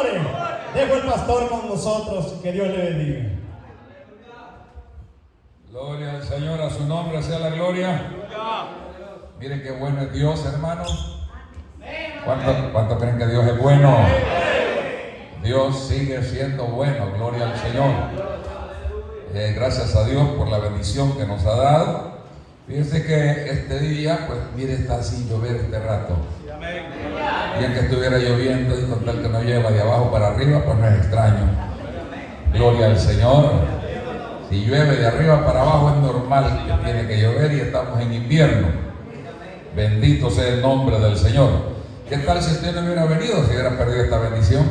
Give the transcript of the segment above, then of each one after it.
nombre. Dejo el pastor con nosotros. Que Dios le bendiga. Gloria al Señor, a su nombre sea la gloria. Miren qué bueno es Dios, hermanos. ¿Cuánto creen que Dios es bueno? Dios sigue siendo bueno, gloria al Señor. Gracias a Dios por la bendición que nos ha dado. Fíjense que este día, pues mire, está sin llover este rato. Bien que estuviera lloviendo y con tal que no lleva de abajo para arriba, pues no es extraño. Gloria al Señor. Si llueve de arriba para abajo es normal que tiene que llover y estamos en invierno. Bendito sea el nombre del Señor. ¿Qué tal si usted no hubiera venido? Se hubiera perdido esta bendición,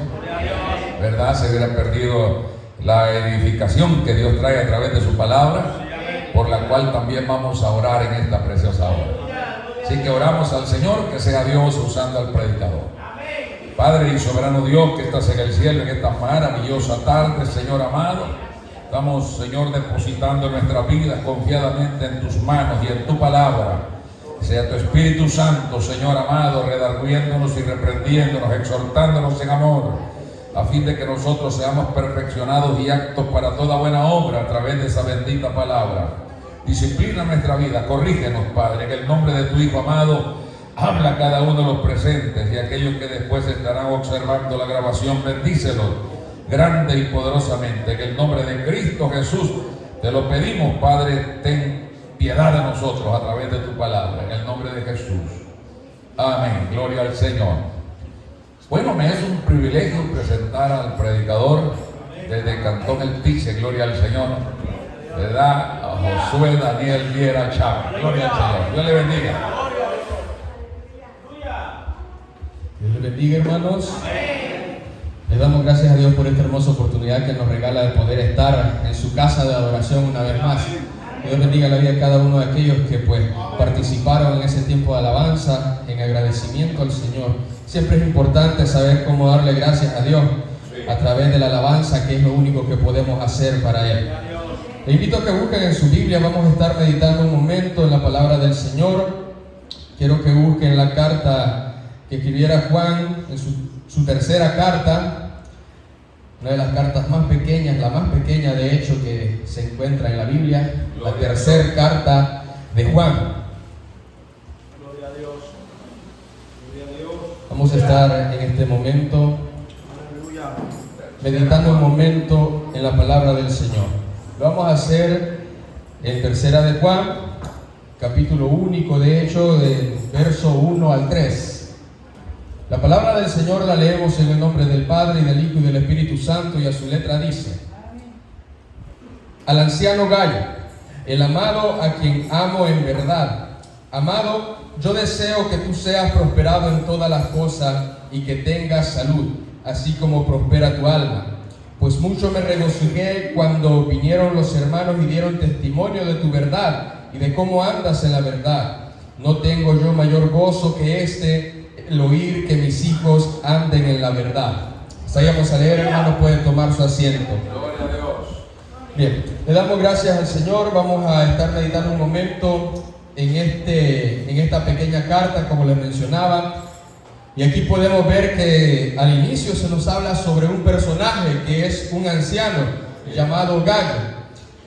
¿verdad? Se hubiera perdido la edificación que Dios trae a través de su palabra, por la cual también vamos a orar en esta preciosa hora. Así que oramos al Señor, que sea Dios usando al predicador. Padre y soberano Dios que estás en el cielo en esta maravillosa tarde, Señor amado, estamos, Señor, depositando nuestras vidas confiadamente en tus manos y en tu palabra. Sea tu Espíritu Santo, Señor amado, redarguyéndonos y reprendiéndonos, exhortándonos en amor, a fin de que nosotros seamos perfeccionados y aptos para toda buena obra a través de esa bendita palabra. Disciplina nuestra vida, corrígenos, Padre, en el nombre de tu Hijo amado. Habla a cada uno de los presentes y a aquellos que después estarán observando la grabación, bendícelos grande y poderosamente. En el nombre de Cristo Jesús te lo pedimos, Padre, ten piedad de nosotros a través de tu palabra, en el nombre de Jesús. Amén, gloria al Señor. Bueno, me es un privilegio presentar al predicador desde Cantón El Pice, gloria al Señor, ¿verdad? A Josué Daniel Viera Chávez, gloria al Señor. Dios le bendiga. Dios le bendiga, hermanos. Le damos gracias a Dios por esta hermosa oportunidad que nos regala de poder estar en su casa de adoración una vez más. Dios bendiga la vida de cada uno de aquellos que pues participaron en ese tiempo de alabanza, en agradecimiento al Señor. Siempre es importante saber cómo darle gracias a Dios a través de la alabanza, que es lo único que podemos hacer para Él. Le invito a que busquen en su Biblia. Vamos a estar meditando un momento en la palabra del Señor. Quiero que busquen la carta que escribiera Juan en su tercera carta, una de las cartas más pequeñas, la más pequeña de hecho que se encuentra en la Biblia, la tercera carta de Juan. Gloria a Dios. Gloria a Dios. Vamos a estar en este momento meditando un momento en la palabra del Señor. Lo vamos a hacer en tercera de Juan, capítulo único de hecho, del verso 1 al 3. La palabra del Señor la leemos en el nombre del Padre, y del Hijo, y del Espíritu Santo, y a su letra dice: Al anciano Gallo, el amado, a quien amo en verdad. Amado, yo deseo que tú seas prosperado en todas las cosas y que tengas salud, así como prospera tu alma. Pues mucho me regocijé cuando vinieron los hermanos y dieron testimonio de tu verdad y de cómo andas en la verdad. No tengo yo mayor gozo que el oír que mis hijos anden en la verdad. Vayamos a leer, hermano, pueden tomar su asiento. Gloria a Dios. Bien, le damos gracias al Señor. Vamos a estar meditando un momento en esta pequeña carta, como les mencionaba. Y aquí podemos ver que al inicio se nos habla sobre un personaje que es un anciano llamado Gallo.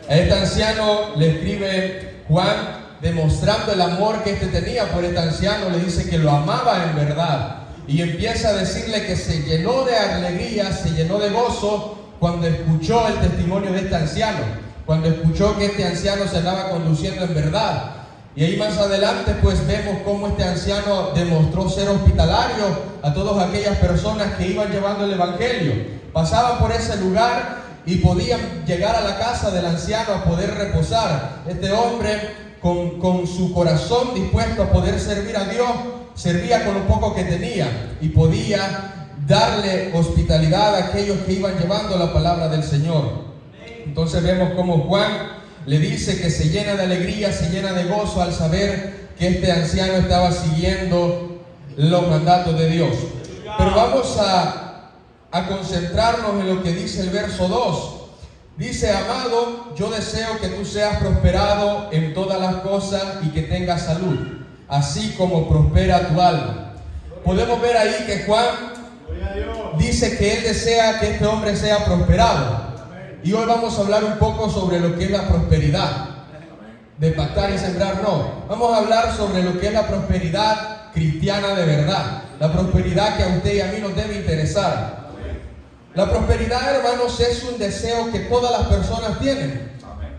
A este anciano le escribe Juan, demostrando el amor que éste tenía por este anciano. Le dice que lo amaba en verdad y empieza a decirle que se llenó de alegría, se llenó de gozo cuando escuchó el testimonio de este anciano, cuando escuchó que este anciano se andaba conduciendo en verdad. Y ahí más adelante pues vemos cómo este anciano demostró ser hospitalario a todas aquellas personas que iban llevando el evangelio. Pasaban por ese lugar y podían llegar a la casa del anciano a poder reposar. Este hombre, con su corazón dispuesto a poder servir a Dios, servía con lo poco que tenía y podía darle hospitalidad a aquellos que iban llevando la palabra del Señor. Entonces vemos cómo Juan le dice que se llena de alegría, se llena de gozo al saber que este anciano estaba siguiendo los mandatos de Dios. Pero vamos a concentrarnos en lo que dice el verso 2. Dice: amado, yo deseo que tú seas prosperado en todas las cosas y que tengas salud, así como prospera tu alma. Podemos ver ahí que Juan dice que Él desea que este hombre sea prosperado. Y hoy vamos a hablar un poco sobre lo que es la prosperidad. De pactar y sembrar, no. Vamos a hablar sobre lo que es la prosperidad cristiana de verdad. La prosperidad que a usted y a mí nos debe interesar. La prosperidad, hermanos, es un deseo que todas las personas tienen.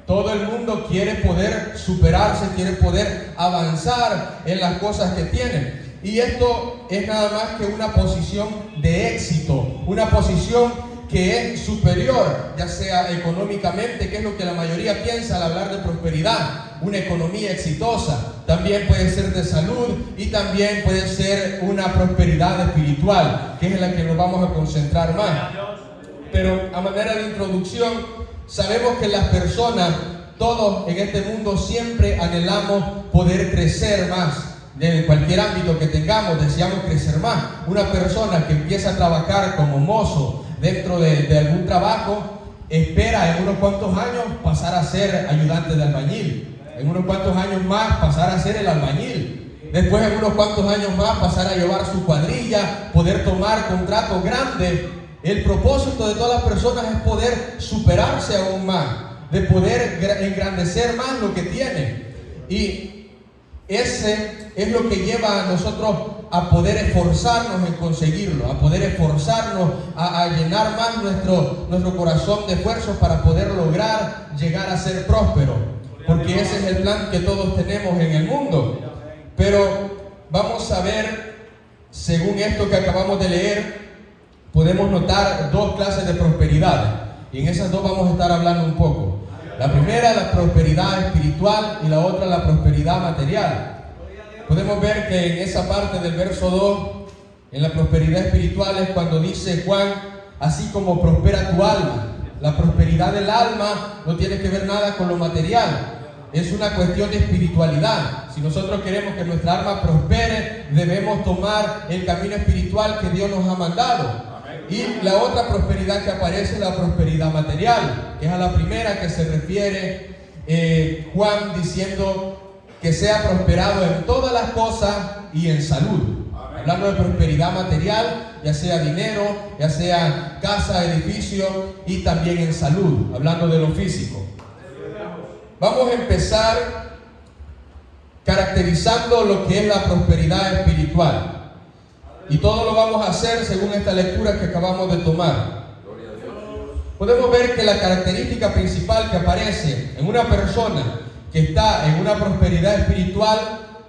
Todo el mundo quiere poder superarse, quiere poder avanzar en las cosas que tienen. Y esto es nada más que una posición de éxito, una posición que es superior, ya sea económicamente, que es lo que la mayoría piensa al hablar de prosperidad, una economía exitosa. También puede ser de salud y también puede ser una prosperidad espiritual, que es en la que nos vamos a concentrar más. Pero a manera de introducción, sabemos que las personas, todos en este mundo, siempre anhelamos poder crecer más. De cualquier ámbito que tengamos, deseamos crecer más. Una persona que empieza a trabajar como mozo dentro de algún trabajo, espera en unos cuantos años pasar a ser ayudante de albañil. En unos cuantos años más pasar a ser el albañil. Después en unos cuantos años más pasar a llevar su cuadrilla, poder tomar contratos grandes. El propósito de todas las personas es poder superarse aún más, de poder engrandecer más lo que tienen. Y ese es lo que lleva a nosotros a poder esforzarnos en conseguirlo, a poder esforzarnos a llenar más nuestro corazón de esfuerzos para poder lograr llegar a ser próspero, porque ese es el plan que todos tenemos en el mundo. Pero vamos a ver, según esto que acabamos de leer, podemos notar dos clases de prosperidad, y en esas dos vamos a estar hablando un poco. La primera, la prosperidad espiritual, y la otra, la prosperidad material. Podemos ver que en esa parte del verso 2, en la prosperidad espiritual, es cuando dice Juan, así como prospera tu alma. La prosperidad del alma no tiene que ver nada con lo material, es una cuestión de espiritualidad. Si nosotros queremos que nuestra alma prospere, debemos tomar el camino espiritual que Dios nos ha mandado. Y la otra prosperidad que aparece es la prosperidad material, que es a la primera que se refiere Juan, diciendo que sea prosperado en todas las cosas y en salud. Hablando de prosperidad material, ya sea dinero, ya sea casa, edificio, y también en salud, hablando de lo físico. Vamos a empezar caracterizando lo que es la prosperidad espiritual. Y todo lo vamos a hacer según esta lectura que acabamos de tomar. Podemos ver que la característica principal que aparece en una persona que está en una prosperidad espiritual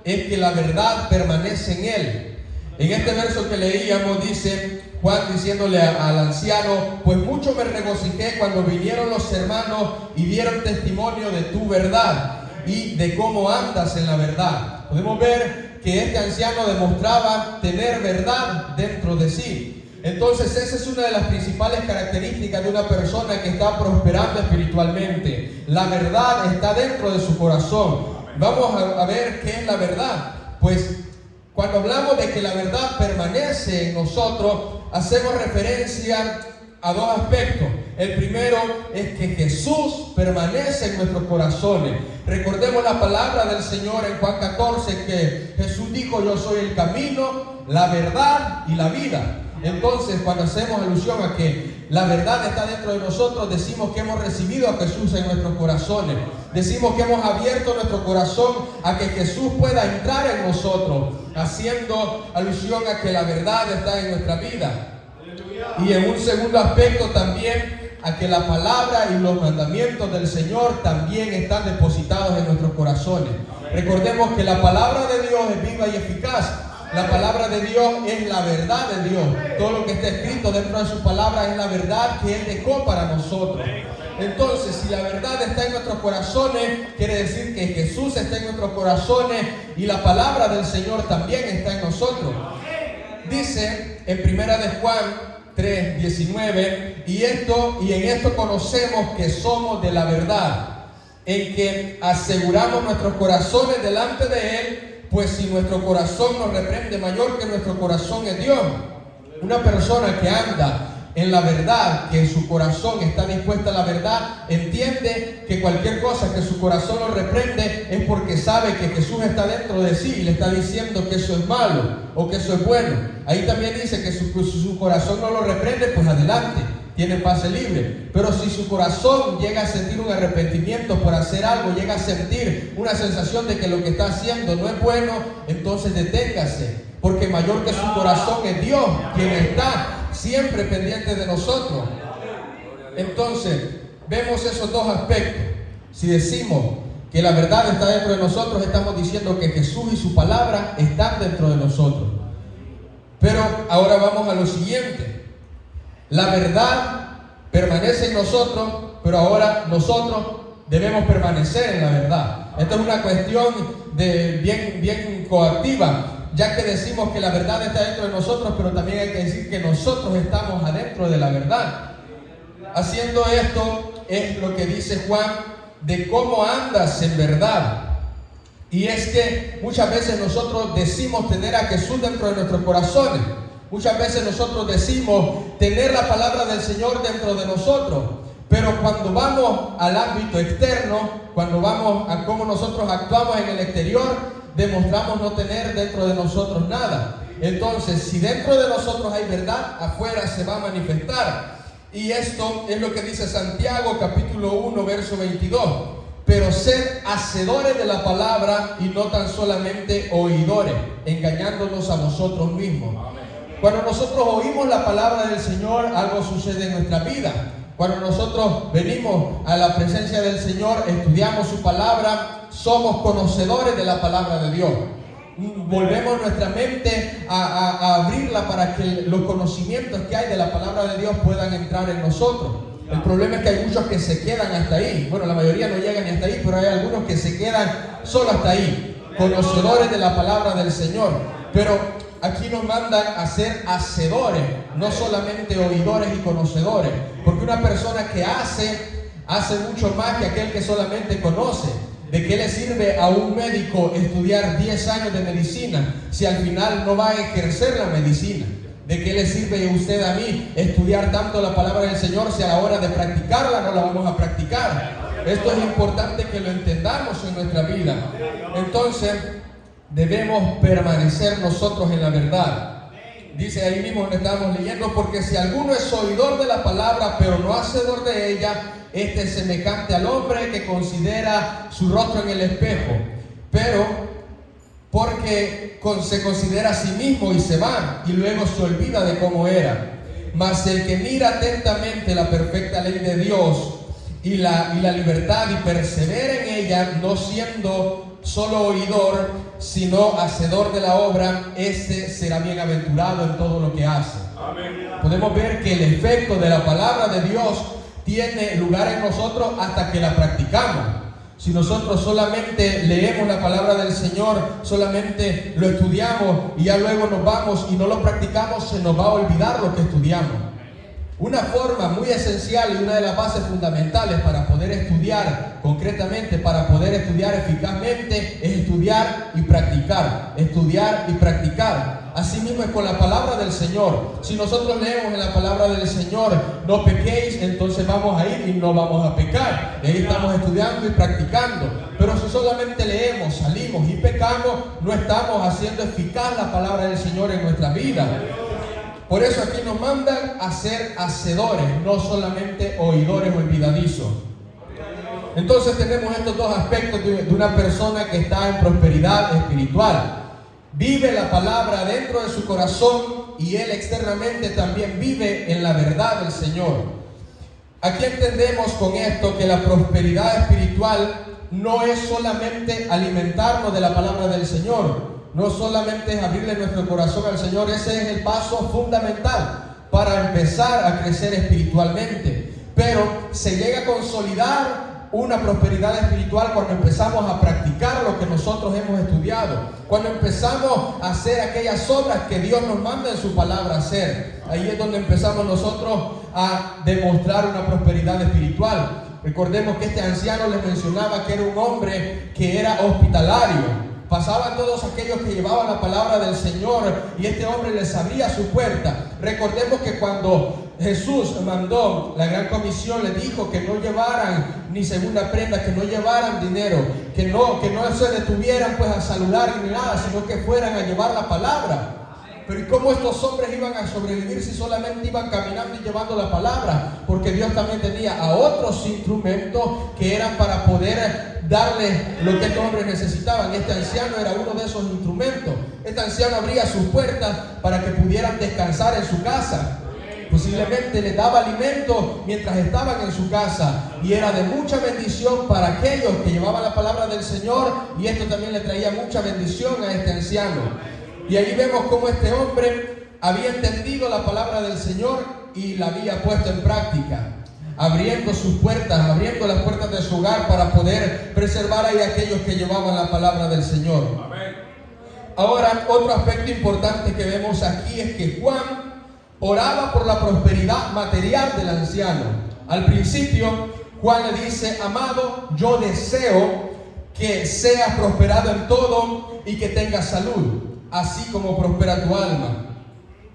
es que la verdad permanece en él. En este verso que leíamos dice Juan diciéndole al anciano, pues mucho me regocijé cuando vinieron los hermanos y dieron testimonio de tu verdad y de cómo andas en la verdad. Podemos ver que este anciano demostraba tener verdad dentro de sí. Entonces esa es una de las principales características de una persona que está prosperando espiritualmente. La verdad está dentro de su corazón. Vamos a ver qué es la verdad. Pues cuando hablamos de que la verdad permanece en nosotros, hacemos referencia a dos aspectos. El primero es que Jesús permanece en nuestros corazones. Recordemos la palabra del Señor en Juan 14, que Jesús dijo, yo soy el camino, la verdad y la vida. Entonces, cuando hacemos alusión a que la verdad está dentro de nosotros, decimos que hemos recibido a Jesús en nuestros corazones. Decimos que hemos abierto nuestro corazón a que Jesús pueda entrar en nosotros, haciendo alusión a que la verdad está en nuestra vida. Y en un segundo aspecto también a que la palabra y los mandamientos del Señor también están depositados en nuestros corazones. Recordemos que la palabra de Dios es viva y eficaz. La palabra de Dios es la verdad de Dios. Todo lo que está escrito dentro de su palabra es la verdad que Él dejó para nosotros. Entonces, si la verdad está en nuestros corazones, quiere decir que Jesús está en nuestros corazones y la palabra del Señor también está en nosotros. Dice en Primera de Juan 3:19, y en esto conocemos que somos de la verdad, en que aseguramos nuestros corazones delante de Él, pues si nuestro corazón nos reprende, mayor que nuestro corazón es Dios. Una persona que anda en la verdad, que su corazón está dispuesta a la verdad, entiende que cualquier cosa que su corazón lo reprende es porque sabe que Jesús está dentro de sí y le está diciendo que eso es malo o que eso es bueno. Ahí también dice que su corazón no lo reprende, pues adelante, tiene pase libre. Pero si su corazón llega a sentir un arrepentimiento por hacer algo, llega a sentir una sensación de que lo que está haciendo no es bueno, entonces deténgase, porque mayor que su corazón es Dios, quien está siempre pendiente de nosotros. Entonces, vemos esos dos aspectos. Si decimos que la verdad está dentro de nosotros, estamos diciendo que Jesús y su palabra están dentro de nosotros. Pero ahora vamos a lo siguiente. La verdad permanece en nosotros, pero ahora nosotros debemos permanecer en la verdad. Esta es una cuestión bien coactiva, ya que decimos que la verdad está dentro de nosotros, pero también hay que decir que nosotros estamos adentro de la verdad. Haciendo esto es lo que dice Juan de cómo andas en verdad. Y es que muchas veces nosotros decimos tener a Jesús dentro de nuestros corazones. Muchas veces nosotros decimos tener la palabra del Señor dentro de nosotros. Pero cuando vamos al ámbito externo, cuando vamos a cómo nosotros actuamos en el exterior, demostramos no tener dentro de nosotros nada. Entonces, si dentro de nosotros hay verdad, afuera se va a manifestar. Y esto es lo que dice Santiago capítulo 1 verso 22. Pero sed hacedores de la palabra y no tan solamente oidores, engañándonos a vosotros mismos. Cuando nosotros oímos la palabra del Señor, algo sucede en nuestra vida. Cuando nosotros venimos a la presencia del Señor, estudiamos su palabra, somos conocedores de la palabra de Dios. Volvemos nuestra mente a abrirla para que los conocimientos que hay de la palabra de Dios puedan entrar en nosotros. El problema es que hay muchos que se quedan hasta ahí. Bueno, la mayoría no llegan ni hasta ahí, pero hay algunos que se quedan solo hasta ahí, conocedores de la palabra del Señor. Pero aquí nos mandan a ser hacedores, no solamente oidores y conocedores, porque una persona que hace mucho más que aquel que solamente conoce. ¿De qué le sirve a un médico estudiar 10 años de medicina si al final no va a ejercer la medicina? ¿De qué le sirve a usted, a mí, estudiar tanto la palabra del Señor si a la hora de practicarla no la vamos a practicar? Esto es importante que lo entendamos en nuestra vida. Entonces, debemos permanecer nosotros en la verdad. Dice ahí mismo donde estamos leyendo, porque si alguno es oidor de la palabra, pero no hacedor de ella, este es semejante al hombre que considera su rostro en el espejo, pero porque se considera a sí mismo y se va, y luego se olvida de cómo era. Mas el que mira atentamente la perfecta ley de Dios y la libertad y persevera en ella, no siendo solo oidor, sino hacedor de la obra, ese será bienaventurado en todo lo que hace. Amén. Podemos ver que el efecto de la palabra de Dios tiene lugar en nosotros hasta que la practicamos. Si nosotros solamente leemos la palabra del Señor, solamente lo estudiamos y ya luego nos vamos y no lo practicamos, se nos va a olvidar lo que estudiamos. Una forma muy esencial y una de las bases fundamentales para poder estudiar concretamente, para poder estudiar eficazmente, es estudiar y practicar. Estudiar y practicar. Así mismo es con la palabra del Señor. Si nosotros leemos en la palabra del Señor, no pequéis, entonces vamos a ir y no vamos a pecar. Y ahí estamos estudiando y practicando. Pero si solamente leemos, salimos y pecamos, no estamos haciendo eficaz la palabra del Señor en nuestra vida. Por eso aquí nos mandan a ser hacedores, no solamente oidores olvidadizos. Entonces tenemos estos dos aspectos de una persona que está en prosperidad espiritual. Vive la palabra dentro de su corazón y él externamente también vive en la verdad del Señor. Aquí entendemos con esto que la prosperidad espiritual no es solamente alimentarnos de la palabra del Señor. No solamente es abrirle nuestro corazón al Señor, ese es el paso fundamental para empezar a crecer espiritualmente. Pero se llega a consolidar una prosperidad espiritual cuando empezamos a practicar lo que nosotros hemos estudiado. Cuando empezamos a hacer aquellas obras que Dios nos manda en su palabra hacer. Ahí es donde empezamos nosotros a demostrar una prosperidad espiritual. Recordemos que este anciano les mencionaba que era un hombre que era hospitalario. Pasaban todos aquellos que llevaban la palabra del Señor y este hombre les abría su puerta. Recordemos que cuando Jesús mandó, la gran comisión le dijo que no llevaran ni segunda prenda, que no llevaran dinero, que no se detuvieran pues a saludar ni nada, sino que fueran a llevar la palabra. Pero ¿y cómo estos hombres iban a sobrevivir si solamente iban caminando y llevando la palabra? Porque Dios también tenía a otros instrumentos que eran para poder darles lo que estos hombres necesitaban. Este anciano era uno de esos instrumentos. Este anciano abría sus puertas para que pudieran descansar en su casa. Posiblemente les daba alimento mientras estaban en su casa, y era de mucha bendición para aquellos que llevaban la palabra del Señor, y esto también le traía mucha bendición a este anciano. Y ahí vemos cómo este hombre había entendido la palabra del Señor y la había puesto en práctica, abriendo sus puertas, abriendo las puertas de su hogar para poder preservar ahí a aquellos que llevaban la palabra del Señor. Amén. Ahora, otro aspecto importante que vemos aquí es que Juan oraba por la prosperidad material del anciano. Al principio, Juan le dice: amado, yo deseo que seas prosperado en todo y que tengas salud, así como prospera tu alma.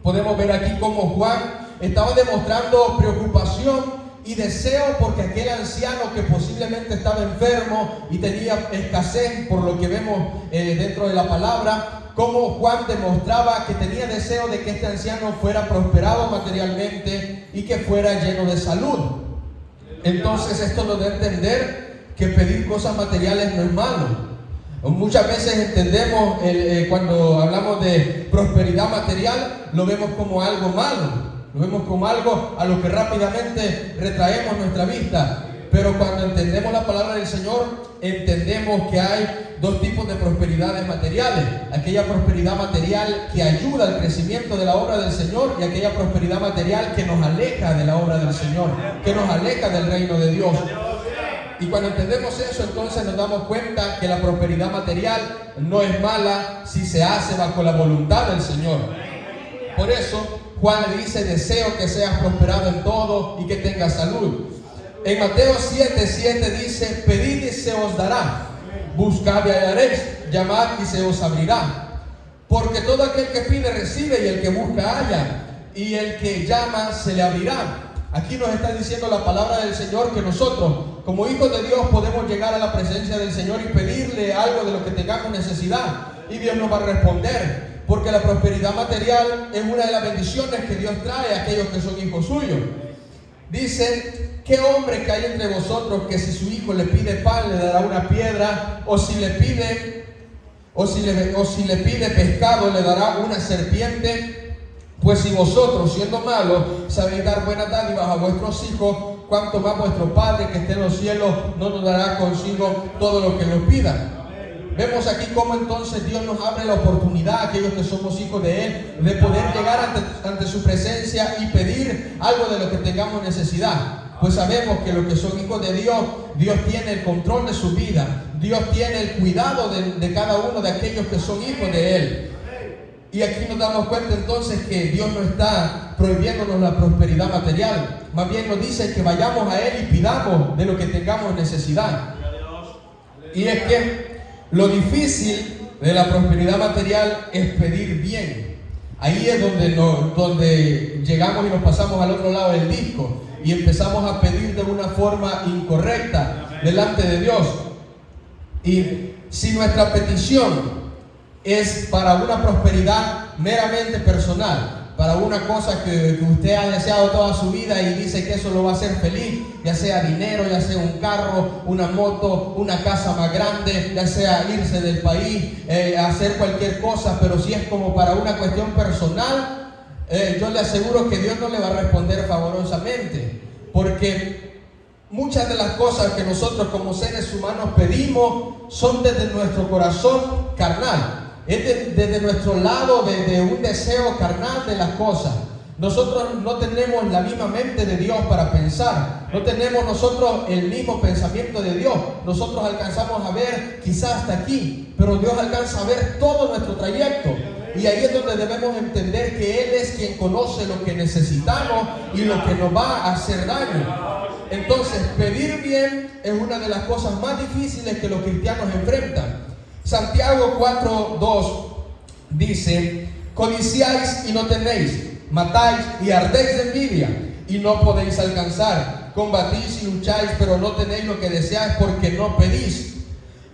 Podemos ver aquí cómo Juan estaba demostrando preocupación y deseo porque aquel anciano que posiblemente estaba enfermo y tenía escasez, por lo que vemos dentro de la palabra, cómo Juan demostraba que tenía deseo de que este anciano fuera prosperado materialmente y que fuera lleno de salud. Entonces esto nos da a entender que pedir cosas materiales no es malo. Muchas veces entendemos cuando hablamos de prosperidad material, lo vemos como algo malo, lo vemos como algo a lo que rápidamente retraemos nuestra vista. Pero cuando entendemos la palabra del Señor, entendemos que hay dos tipos de prosperidades materiales: aquella prosperidad material que ayuda al crecimiento de la obra del Señor, y aquella prosperidad material que nos aleja de la obra del Señor, que nos aleja del reino de Dios. Y cuando entendemos eso, entonces nos damos cuenta que la prosperidad material no es mala si se hace bajo la voluntad del Señor. Por eso Juan le dice: deseo que seas prosperado en todo y que tengas salud. En Mateo 7:7 dice: pedid y se os dará, buscad y hallaréis, llamad y se os abrirá. Porque todo aquel que pide recibe, y el que busca halla, y el que llama se le abrirá. Aquí nos está diciendo la palabra del Señor que nosotros, como hijos de Dios, podemos llegar a la presencia del Señor y pedirle algo de lo que tengamos necesidad, y Dios nos va a responder, porque la prosperidad material es una de las bendiciones que Dios trae a aquellos que son hijos suyos. Dice: ¿qué hombre que hay entre vosotros que si su hijo le pide pan le dará una piedra? O si le pide pescado le dará una serpiente? Pues si vosotros, siendo malos, sabéis dar buenas dádivas a vuestros hijos, cuánto más vuestro Padre que está en los cielos no nos dará consigo todo lo que nos pida. Vemos aquí cómo entonces Dios nos abre la oportunidad a aquellos que somos hijos de Él de poder llegar ante su presencia y pedir algo de lo que tengamos necesidad. Pues sabemos que los que son hijos de Dios, Dios tiene el control de su vida, Dios tiene el cuidado de cada uno de aquellos que son hijos de Él. Y aquí nos damos cuenta entonces que Dios no está prohibiéndonos la prosperidad material, más bien nos dice que vayamos a Él y pidamos de lo que tengamos necesidad. Y es que lo difícil de la prosperidad material es pedir bien. Ahí es donde llegamos y nos pasamos al otro lado del disco y empezamos a pedir de una forma incorrecta delante de Dios. Y si nuestra petición es para una prosperidad meramente personal, para una cosa que usted ha deseado toda su vida y dice que eso lo va a hacer feliz, ya sea dinero, ya sea un carro, una moto, una casa más grande, ya sea irse del país, hacer cualquier cosa, pero si es como para una cuestión personal, yo le aseguro que Dios no le va a responder favorosamente, porque muchas de las cosas que nosotros como seres humanos pedimos son desde nuestro corazón carnal. Es desde nuestro lado, de un deseo carnal de las cosas. Nosotros no tenemos la misma mente de Dios para pensar. No tenemos nosotros el mismo pensamiento de Dios. Nosotros alcanzamos a ver quizás hasta aquí, pero Dios alcanza a ver todo nuestro trayecto. Y ahí es donde debemos entender que Él es quien conoce lo que necesitamos y lo que nos va a hacer daño. Entonces, pedir bien es una de las cosas más difíciles que los cristianos enfrentan. Santiago 4:2 dice: codiciáis y no tenéis, matáis y ardéis de envidia, y no podéis alcanzar. Combatís y lucháis, pero no tenéis lo que deseáis porque no pedís.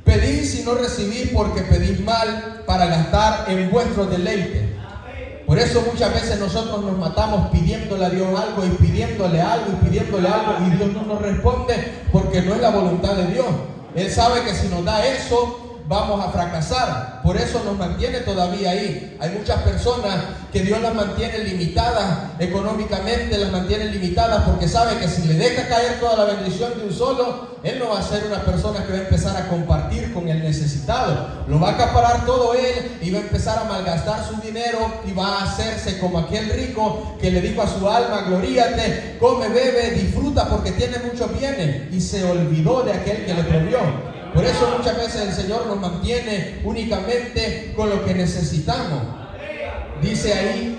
Pedís y no recibís porque pedís mal para gastar en vuestro deleite. Por eso muchas veces nosotros nos matamos pidiéndole a Dios algo y pidiéndole algo y pidiéndole algo y Dios no nos responde porque no es la voluntad de Dios. Él sabe que si nos da eso vamos a fracasar. Por eso nos mantiene todavía ahí. Hay muchas personas que Dios las mantiene limitadas económicamente, las mantiene limitadas porque sabe que si le deja caer toda la bendición de un solo, él no va a ser una persona que va a empezar a compartir con el necesitado. Lo va a acaparar todo él y va a empezar a malgastar su dinero y va a hacerse como aquel rico que le dijo a su alma: gloríate, come, bebe, disfruta porque tiene muchos bienes, y se olvidó de aquel que le provió. Por eso muchas veces el Señor nos mantiene únicamente con lo que necesitamos. Dice ahí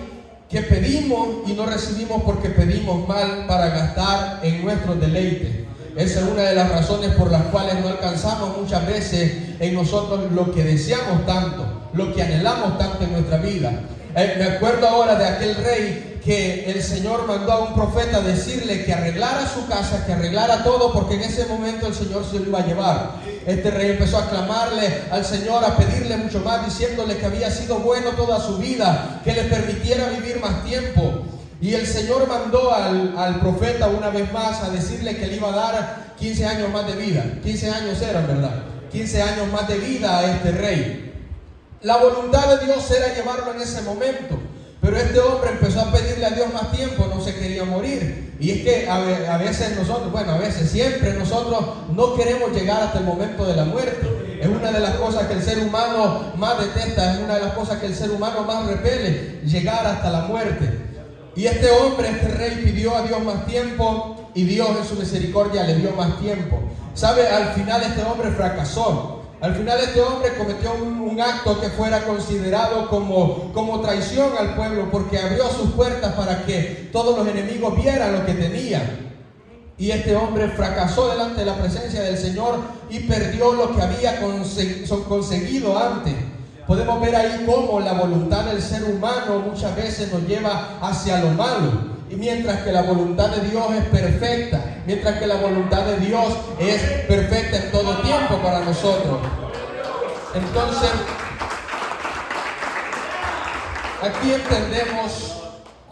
que pedimos y no recibimos porque pedimos mal para gastar en nuestro deleite. Esa es una de las razones por las cuales no alcanzamos muchas veces en nosotros lo que deseamos tanto, lo que anhelamos tanto en nuestra vida. Me acuerdo ahora de aquel rey que el Señor mandó a un profeta a decirle que arreglara su casa, que arreglara todo, porque en ese momento el Señor se lo iba a llevar. Este rey empezó a clamarle al Señor, a pedirle mucho más, diciéndole que había sido bueno toda su vida, que le permitiera vivir más tiempo. Y el Señor mandó al profeta una vez más a decirle que le iba a dar 15 años más de vida. 15 años eran, ¿verdad? 15 años más de vida a este rey. La voluntad de Dios era llevarlo en ese momento. Pero este hombre empezó a pedirle a Dios más tiempo, no se quería morir. Y es que a veces nosotros, siempre nosotros no queremos llegar hasta el momento de la muerte. Es una de las cosas que el ser humano más detesta, es una de las cosas que el ser humano más repele, llegar hasta la muerte. Y este hombre, este rey, pidió a Dios más tiempo y Dios en su misericordia le dio más tiempo. ¿Sabe? Al final este hombre fracasó. Al final este hombre cometió un acto que fuera considerado como traición al pueblo, porque abrió sus puertas para que todos los enemigos vieran lo que tenía. Y este hombre fracasó delante de la presencia del Señor y perdió lo que había conseguido antes. Podemos ver ahí cómo la voluntad del ser humano muchas veces nos lleva hacia lo malo. Y mientras que la voluntad de Dios es perfecta, mientras que la voluntad de Dios es perfecta en todo tiempo para nosotros. Entonces, aquí entendemos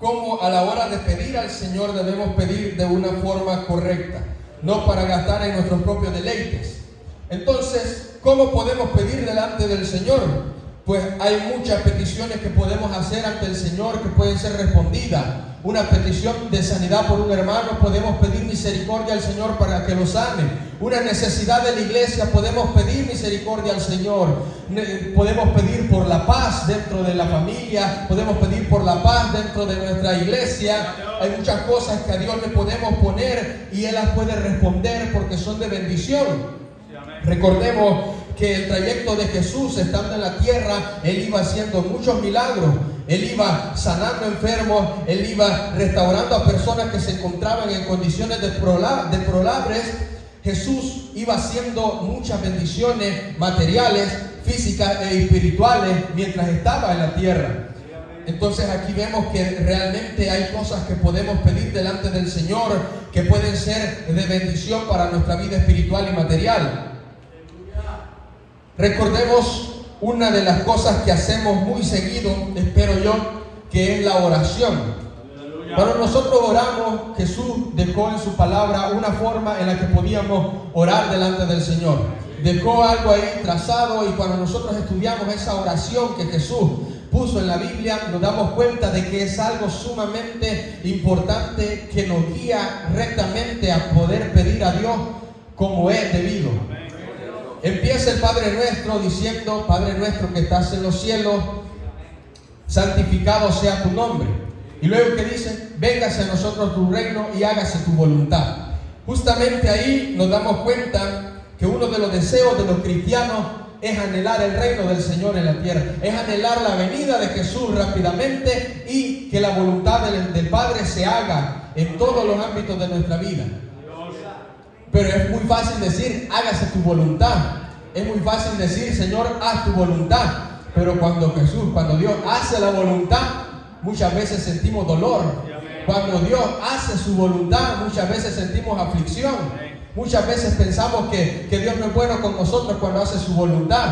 cómo a la hora de pedir al Señor debemos pedir de una forma correcta, no para gastar en nuestros propios deleites. Entonces, ¿cómo podemos pedir delante del Señor? Pues hay muchas peticiones que podemos hacer ante el Señor que pueden ser respondidas. Una petición de sanidad por un hermano, podemos pedir misericordia al Señor para que lo sane. Una necesidad de la iglesia, podemos pedir misericordia al Señor. Podemos pedir por la paz dentro de la familia, podemos pedir por la paz dentro de nuestra iglesia. Hay muchas cosas que a Dios le podemos poner y Él las puede responder porque son de bendición. Recordemos que el trayecto de Jesús estando en la tierra, Él iba haciendo muchos milagros. Él iba sanando enfermos, Él iba restaurando a personas que se encontraban en condiciones deplorables. Jesús iba haciendo muchas bendiciones materiales, físicas e espirituales mientras estaba en la tierra. Entonces aquí vemos que realmente hay cosas que podemos pedir delante del Señor que pueden ser de bendición para nuestra vida espiritual y material. Recordemos una de las cosas que hacemos muy seguido, espero yo, que es la oración. Cuando nosotros oramos, Jesús dejó en su palabra una forma en la que podíamos orar delante del Señor. Dejó algo ahí trazado y cuando nosotros estudiamos esa oración que Jesús puso en la Biblia, nos damos cuenta de que es algo sumamente importante que nos guía rectamente a poder pedir a Dios como es debido. Empieza el Padre Nuestro diciendo: Padre nuestro que estás en los cielos, santificado sea tu nombre. Y luego que dice: véngase a nosotros tu reino y hágase tu voluntad. Justamente ahí nos damos cuenta que uno de los deseos de los cristianos es anhelar el reino del Señor en la tierra, es anhelar la venida de Jesús rápidamente y que la voluntad del Padre se haga en todos los ámbitos de nuestra vida. Pero es muy fácil decir: hágase tu voluntad. Es muy fácil decir: Señor, haz tu voluntad. Pero cuando Dios hace la voluntad, muchas veces sentimos dolor. Cuando Dios hace su voluntad, muchas veces sentimos aflicción. Muchas veces pensamos que Dios no es bueno con nosotros cuando hace su voluntad.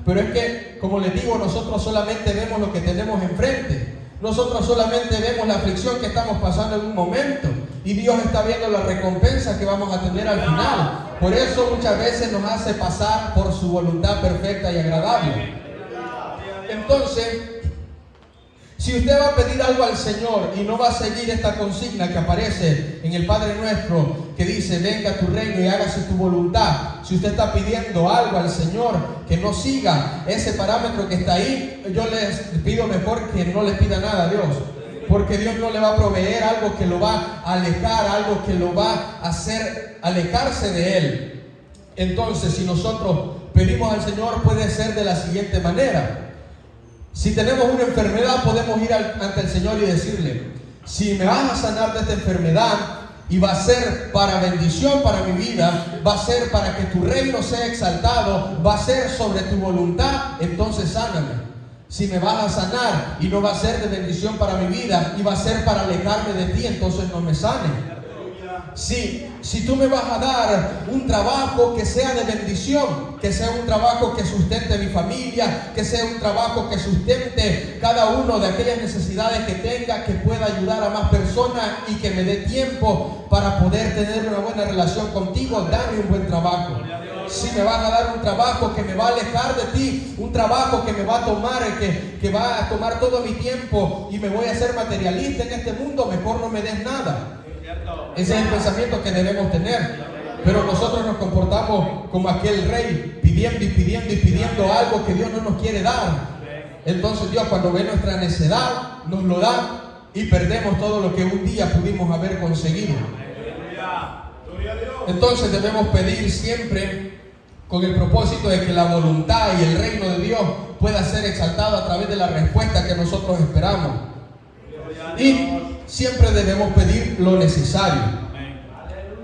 Pero es que, como les digo, nosotros solamente vemos lo que tenemos enfrente. Nosotros solamente vemos la aflicción que estamos pasando en un momento. Y Dios está viendo la recompensa que vamos a tener al final. Por eso muchas veces nos hace pasar por su voluntad perfecta y agradable. Entonces, si usted va a pedir algo al Señor y no va a seguir esta consigna que aparece en el Padre Nuestro, que dice: venga tu reino y hágase tu voluntad. Si usted está pidiendo algo al Señor que no siga ese parámetro que está ahí, yo les pido mejor que no le pida nada a Dios. Porque Dios no le va a proveer algo que lo va a alejar, algo que lo va a hacer alejarse de Él. Entonces, si nosotros pedimos al Señor, puede ser de la siguiente manera. Si tenemos una enfermedad, podemos ir ante el Señor y decirle: si me vas a sanar de esta enfermedad, y va a ser para bendición para mi vida, va a ser para que tu reino sea exaltado, va a ser sobre tu voluntad, entonces sáname. Si me vas a sanar y no va a ser de bendición para mi vida y va a ser para alejarme de ti, entonces no me sane. Si tú me vas a dar un trabajo que sea de bendición, que sea un trabajo que sustente mi familia, que sea un trabajo que sustente cada uno de aquellas necesidades que tenga, que pueda ayudar a más personas y que me dé tiempo para poder tener una buena relación contigo, dame un buen trabajo. Si me vas a dar un trabajo que me va a alejar de ti, un trabajo que me va a tomar, que va a tomar todo mi tiempo y me voy a hacer materialista en este mundo, mejor no me des nada. Ese es el pensamiento que debemos tener. Pero nosotros nos comportamos como aquel rey, pidiendo y pidiendo y pidiendo algo que Dios no nos quiere dar. Entonces Dios, cuando ve nuestra necedad, nos lo da y perdemos todo lo que un día pudimos haber conseguido. Entonces debemos pedir siempre con el propósito de que la voluntad y el reino de Dios pueda ser exaltado a través de la respuesta que nosotros esperamos. Y siempre debemos pedir lo necesario.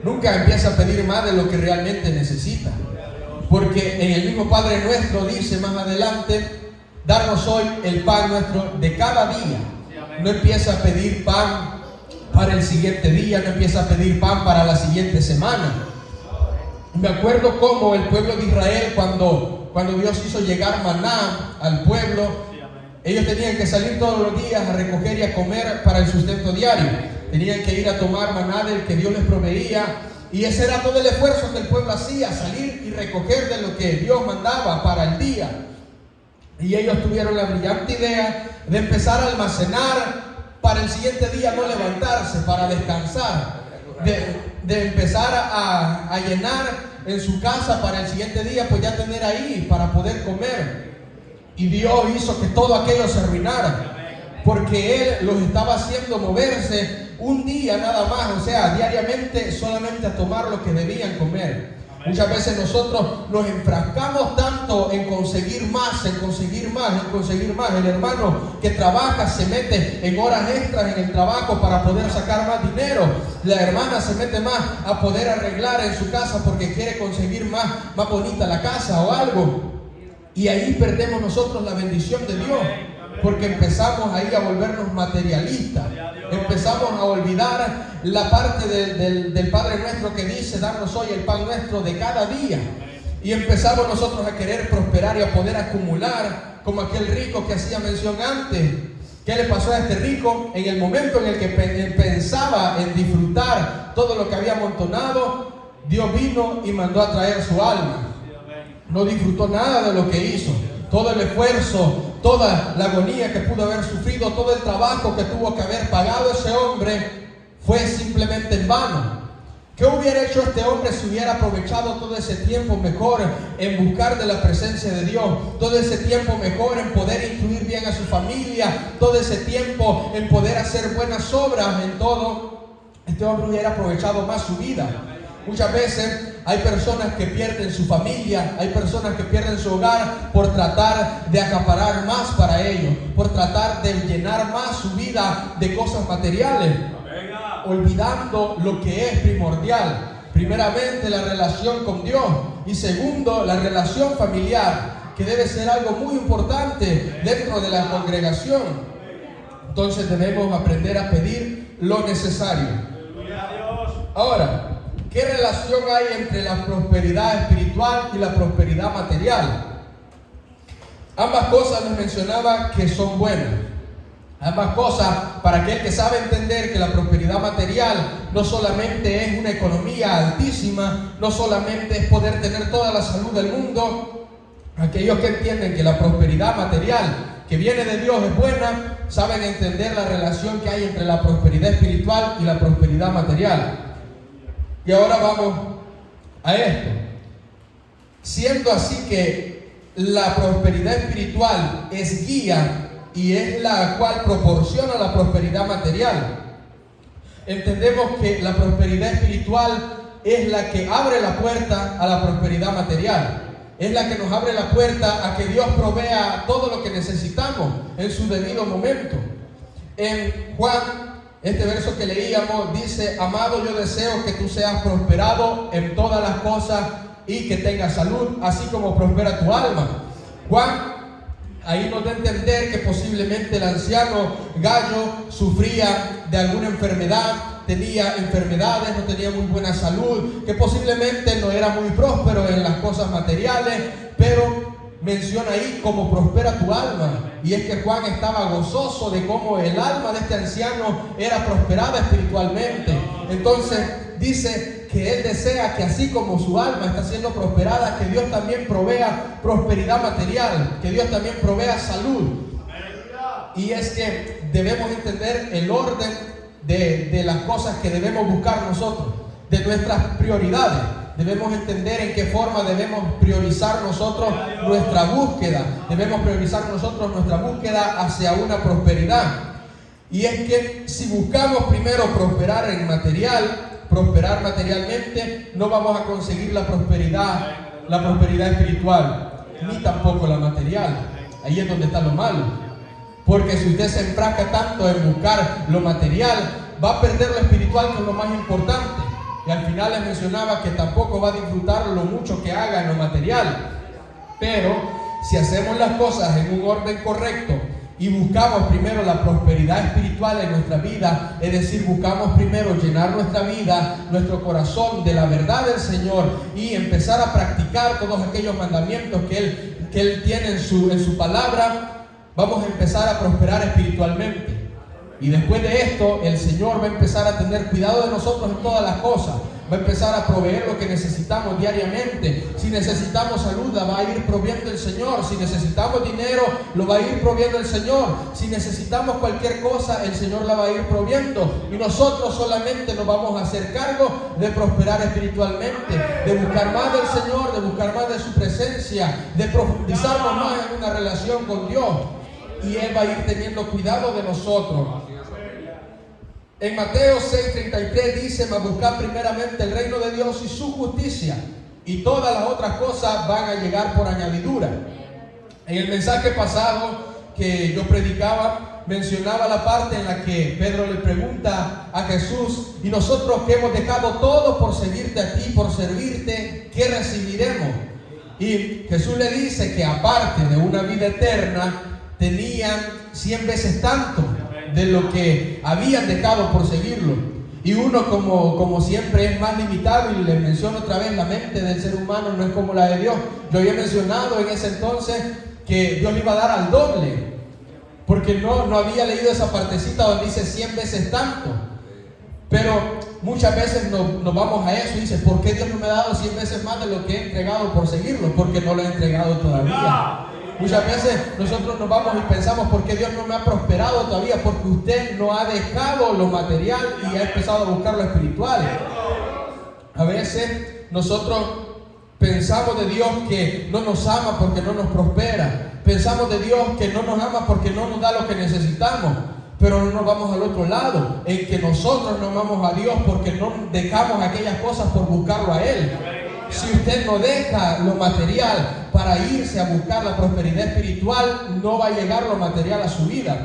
Nunca empieza a pedir más de lo que realmente necesita. Porque en el mismo Padre Nuestro dice más adelante: darnos hoy el pan nuestro de cada día. No empieza a pedir pan para el siguiente día, no empieza a pedir pan para la siguiente semana. Me acuerdo cómo el pueblo de Israel, cuando Dios hizo llegar maná al pueblo, ellos tenían que salir todos los días a recoger y a comer para el sustento diario. Tenían que ir a tomar maná del que Dios les proveía. Y ese era todo el esfuerzo que el pueblo hacía, salir y recoger de lo que Dios mandaba para el día. Y ellos tuvieron la brillante idea de empezar a almacenar para el siguiente día no levantarse, para descansar. De empezar a llenar en su casa para el siguiente día, pues ya tener ahí para poder comer. Y Dios hizo que todo aquello se arruinara, porque Él los estaba haciendo moverse un día nada más, o sea, diariamente solamente a tomar lo que debían comer. Muchas veces nosotros nos enfrascamos tanto en conseguir más, en conseguir más, en conseguir más. El hermano que trabaja se mete en horas extras en el trabajo para poder sacar más dinero. La hermana se mete más a poder arreglar en su casa porque quiere conseguir más bonita la casa o algo. Y ahí perdemos nosotros la bendición de Dios, porque empezamos ahí a volvernos materialistas. Empezamos a olvidar la parte del Padre Nuestro que dice: darnos hoy el pan nuestro de cada día. Y empezamos nosotros a querer prosperar y a poder acumular, como aquel rico que hacía mención antes. ¿Qué le pasó a este rico? En el momento en el que pensaba en disfrutar todo lo que había amontonado, Dios vino y mandó a traer su alma. No disfrutó nada de lo que hizo. Todo el esfuerzo, toda la agonía que pudo haber sufrido, todo el trabajo que tuvo que haber pagado ese hombre, fue simplemente en vano. ¿Qué hubiera hecho este hombre si hubiera aprovechado todo ese tiempo mejor en buscar de la presencia de Dios? Todo ese tiempo mejor en poder instruir bien a su familia, todo ese tiempo en poder hacer buenas obras en todo. Este hombre hubiera aprovechado más su vida. Muchas veces hay personas que pierden su familia, hay personas que pierden su hogar por tratar de acaparar más para ellos, por tratar de llenar más su vida de cosas materiales, olvidando lo que es primordial. Primeramente, la relación con Dios, y segundo, la relación familiar, que debe ser algo muy importante dentro de la congregación. Entonces debemos aprender a pedir lo necesario. Gloria a Dios. Ahora, ¿qué relación hay entre la prosperidad espiritual y la prosperidad material? Ambas cosas les mencionaba que son buenas. Ambas cosas, para aquel que sabe entender que la prosperidad material no solamente es una economía altísima, no solamente es poder tener toda la salud del mundo, aquellos que entienden que la prosperidad material que viene de Dios es buena, saben entender la relación que hay entre la prosperidad espiritual y la prosperidad material. Y ahora vamos a esto. Siendo así que la prosperidad espiritual es guía y es la cual proporciona la prosperidad material, entendemos que la prosperidad espiritual es la que abre la puerta a la prosperidad material. Es la que nos abre la puerta a que Dios provea todo lo que necesitamos en su debido momento. En Juan, este verso que leíamos dice: amado, yo deseo que tú seas prosperado en todas las cosas y que tengas salud, así como prospera tu alma. Juan ahí nos da a entender que posiblemente el anciano Gallo sufría de alguna enfermedad, tenía enfermedades, no tenía muy buena salud, que posiblemente no era muy próspero en las cosas materiales, pero menciona ahí cómo prospera tu alma. Y es que Juan estaba gozoso de cómo el alma de este anciano era prosperada espiritualmente. Entonces dice que él desea que así como su alma está siendo prosperada, que Dios también provea prosperidad material, que Dios también provea salud. Y es que debemos entender el orden de las cosas que debemos buscar nosotros, de nuestras prioridades. Debemos entender en qué forma debemos priorizar nosotros nuestra búsqueda. Debemos priorizar nosotros nuestra búsqueda hacia una prosperidad. Y es que si buscamos primero prosperar materialmente, no vamos a conseguir la prosperidad espiritual, ni tampoco la material. Ahí es donde está lo malo. Porque si usted se enfrasca tanto en buscar lo material, va a perder lo espiritual, que es lo más importante. Y al final les mencionaba que tampoco va a disfrutar lo mucho que haga en lo material. Pero si hacemos las cosas en un orden correcto y buscamos primero la prosperidad espiritual en nuestra vida, es decir, buscamos primero llenar nuestra vida, nuestro corazón de la verdad del Señor y empezar a practicar todos aquellos mandamientos que Él tiene en su palabra, vamos a empezar a prosperar espiritualmente. Y después de esto, el Señor va a empezar a tener cuidado de nosotros en todas las cosas. Va a empezar a proveer lo que necesitamos diariamente. Si necesitamos salud, la va a ir proviendo el Señor. Si necesitamos dinero, lo va a ir proviendo el Señor. Si necesitamos cualquier cosa, el Señor la va a ir proviendo. Y nosotros solamente nos vamos a hacer cargo de prosperar espiritualmente, de buscar más del Señor, de buscar más de su presencia, de profundizarnos más en una relación con Dios. Y Él va a ir teniendo cuidado de nosotros. En Mateo 6:33 dice: mas buscad primeramente el reino de Dios y su justicia, y todas las otras cosas van a llegar por añadidura. En el mensaje pasado que yo predicaba, mencionaba la parte en la que Pedro le pregunta a Jesús: y nosotros que hemos dejado todo por seguirte a ti, por servirte, ¿qué recibiremos? Y Jesús le dice que aparte de una vida eterna, tenían 100 veces tanto de lo que habían dejado por seguirlo. Y uno como siempre es más limitado, y les menciono otra vez, la mente del ser humano no es como la de Dios. Yo había mencionado en ese entonces que Dios le iba a dar al doble, porque no había leído esa partecita donde dice 100 veces tanto. Pero muchas veces nos vamos a eso y dice: ¿por qué Dios no me ha dado 100 veces más de lo que he entregado por seguirlo? Porque no lo he entregado todavía. Muchas veces nosotros nos vamos y pensamos: ¿por qué Dios no me ha prosperado todavía? Porque usted no ha dejado lo material y ha empezado a buscar lo espiritual. A veces nosotros pensamos de Dios que no nos ama porque no nos prospera. Pensamos de Dios que no nos ama porque no nos da lo que necesitamos. Pero no nos vamos al otro lado, en que nosotros no amamos a Dios porque no dejamos aquellas cosas por buscarlo a Él. Si usted no deja lo material para irse a buscar la prosperidad espiritual, no va a llegar lo material a su vida.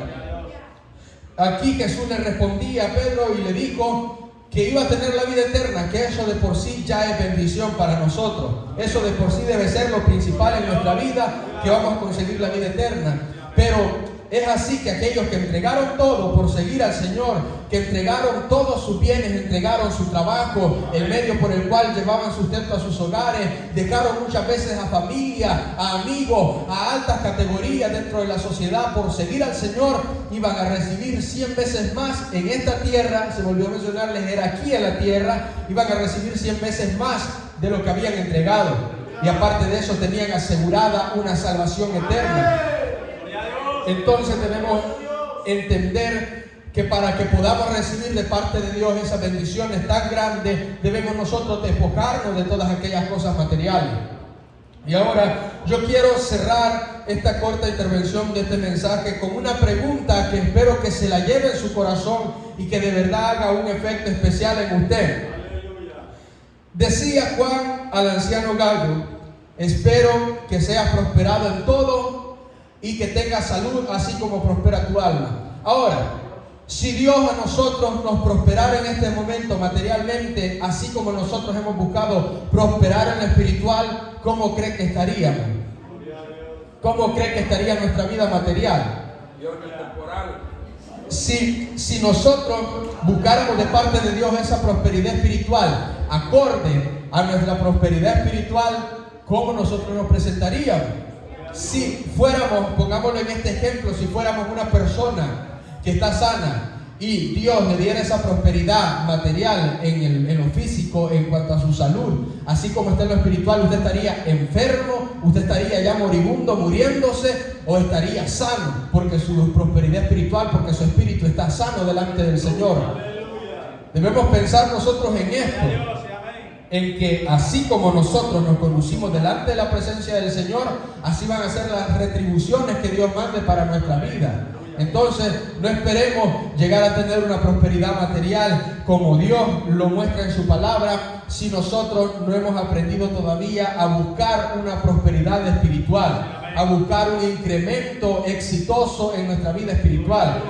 Aquí Jesús le respondía a Pedro y le dijo que iba a tener la vida eterna, que eso de por sí ya es bendición para nosotros. Eso de por sí debe ser lo principal en nuestra vida, que vamos a conseguir la vida eterna. Pero es así que aquellos que entregaron todo por seguir al Señor, que entregaron todos sus bienes, entregaron su trabajo, el medio por el cual llevaban sustento a sus hogares, dejaron muchas veces a familia, a amigos, a altas categorías dentro de la sociedad por seguir al Señor, iban a recibir 100 veces más en esta tierra. Se volvió a mencionarles, era aquí en la tierra, iban a recibir 100 veces más de lo que habían entregado, y aparte de eso tenían asegurada una salvación eterna. Entonces debemos entender que para que podamos recibir de parte de Dios esas bendiciones tan grandes, debemos nosotros despojarnos de todas aquellas cosas materiales. Y ahora yo quiero cerrar esta corta intervención de este mensaje con una pregunta que espero que se la lleve en su corazón y que de verdad haga un efecto especial en usted. Decía Juan al anciano Gallo: espero que seas prosperado en todo y que tengas salud así como prospera tu alma. Ahora, si Dios a nosotros nos prosperara en este momento materialmente, así como nosotros hemos buscado prosperar en lo espiritual, ¿cómo cree que estaríamos? ¿Cómo cree que estaría nuestra vida material? Si nosotros buscáramos de parte de Dios esa prosperidad espiritual acorde a nuestra prosperidad espiritual, ¿cómo nosotros nos presentaríamos? Si fuéramos, pongámoslo en este ejemplo, si fuéramos una persona que está sana y Dios le diera esa prosperidad material en lo físico, en cuanto a su salud, así como está en lo espiritual, ¿usted estaría enfermo? ¿Usted estaría ya moribundo, muriéndose? ¿O estaría sano? Porque su prosperidad espiritual, porque su espíritu está sano delante del Señor. Debemos pensar nosotros en esto, en que así como nosotros nos conducimos delante de la presencia del Señor, así van a ser las retribuciones que Dios mande para nuestra vida. Entonces, no esperemos llegar a tener una prosperidad material como Dios lo muestra en su palabra, si nosotros no hemos aprendido todavía a buscar una prosperidad espiritual, a buscar un incremento exitoso en nuestra vida espiritual.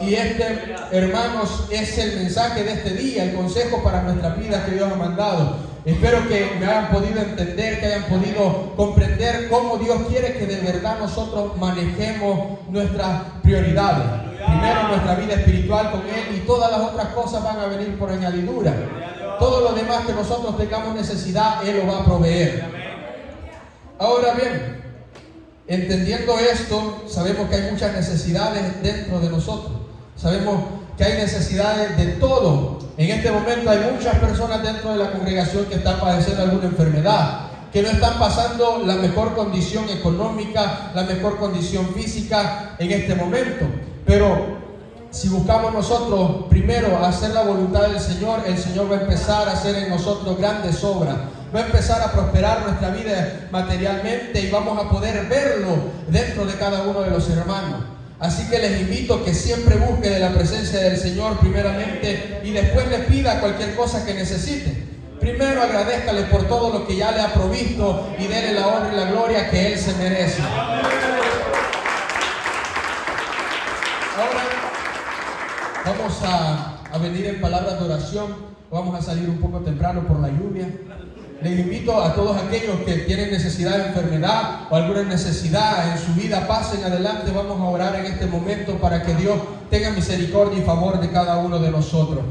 Y este, hermanos, es el mensaje de este día, el consejo para nuestra vida que Dios ha mandado. Espero que me hayan podido entender, que hayan podido comprender cómo Dios quiere que de verdad nosotros manejemos nuestras prioridades. Primero nuestra vida espiritual con Él, y todas las otras cosas van a venir por añadidura. Todo lo demás que nosotros tengamos necesidad, Él lo va a proveer. Ahora bien, entendiendo esto, sabemos que hay muchas necesidades dentro de nosotros. Sabemos que hay necesidades de todo. En este momento hay muchas personas dentro de la congregación que están padeciendo alguna enfermedad, que no están pasando la mejor condición económica, la mejor condición física en este momento. Pero si buscamos nosotros primero hacer la voluntad del Señor, el Señor va a empezar a hacer en nosotros grandes obras. Va a empezar a prosperar nuestra vida materialmente y vamos a poder verlo dentro de cada uno de los hermanos. Así que les invito que siempre busquen de la presencia del Señor primeramente y después le pida cualquier cosa que necesite. Primero agradézcale por todo lo que ya le ha provisto y déle la honra y la gloria que Él se merece. Ahora vamos a venir en palabras de oración. Vamos a salir un poco temprano por la lluvia. Les invito a todos aquellos que tienen necesidad de enfermedad o alguna necesidad en su vida, pasen adelante. Vamos a orar en este momento para que Dios tenga misericordia y favor de cada uno de nosotros.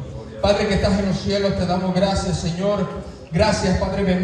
Padre que estás en los cielos, te damos gracias, Señor. Gracias, Padre bendito.